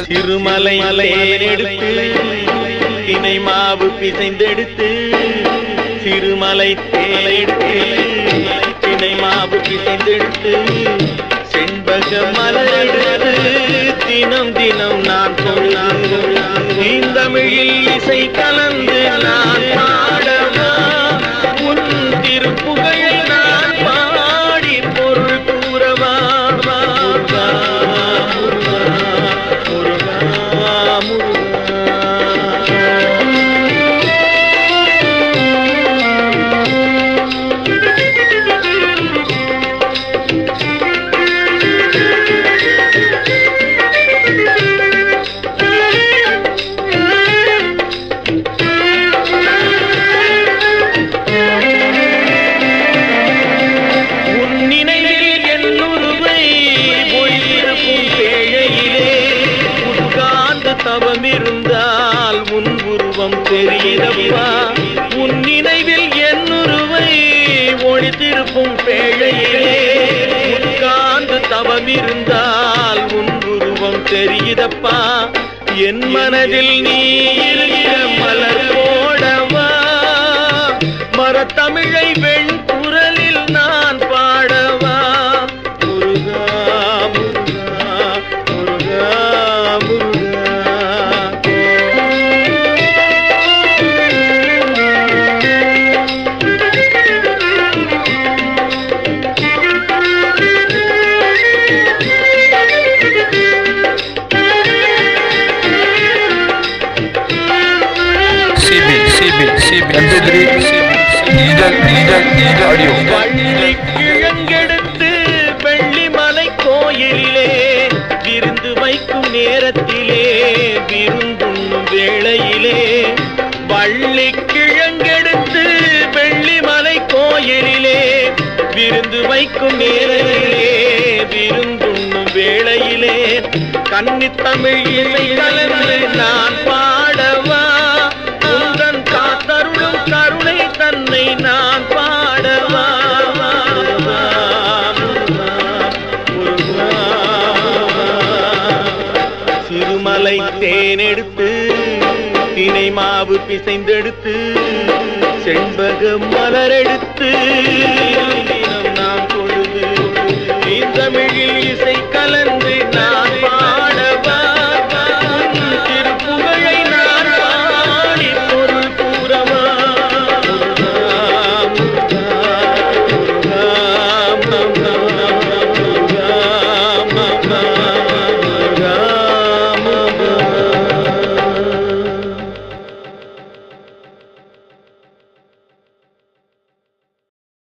திருமலை எடுத்து தினை மாவு பிசைந்தெடுத்து திருமலை எடுத்து தினை மாவு பிசைந்தெடுத்து செண்பக மலரெடுத்து தினம் தினம் நான் தமிழில் இசை கலந்து நான் பாடவா உன் திருப்புகையை நான் பாடி பொருள் கூறவா தவம் இருந்தால் உன் உருவம் தெரியுதப்பா உன் நினைவில் என் உருவை ஒளித்திருக்கும் பேழையிலே உட்கார்ந்து தவம் இருந்தால் உன் உருவம் தெரியுதப்பா என் மனதில் நீ இருக்க மலர் போடவா மரத்தமிழை வெண்குரலில் நான் பாடவா முருகா முருகா முருகா முருகா கிழங்கெடுத்து வெள்ளிமலை கோயிலிலே விருந்து வைக்கும் நேரத்திலே விருந்துண்ணும் வேளையிலே வள்ளி கிழங்கெடுத்து வெள்ளிமலை கோயிலிலே விருந்து வைக்கும் நேரத்திலே விருந்துண்ணும் வேளையிலே கன்னித்தமிழ் இசை கலந்து நான் பாடவா உந்தன் காத்தருளும் கருணை தன்னை நான் பாடவா சிறுமலை தேனெடுத்து தினை மாவு பிசைந்தெடுத்து செண்பக மலரெடுத்து நாம் தொழுது தமிழில் இசை கல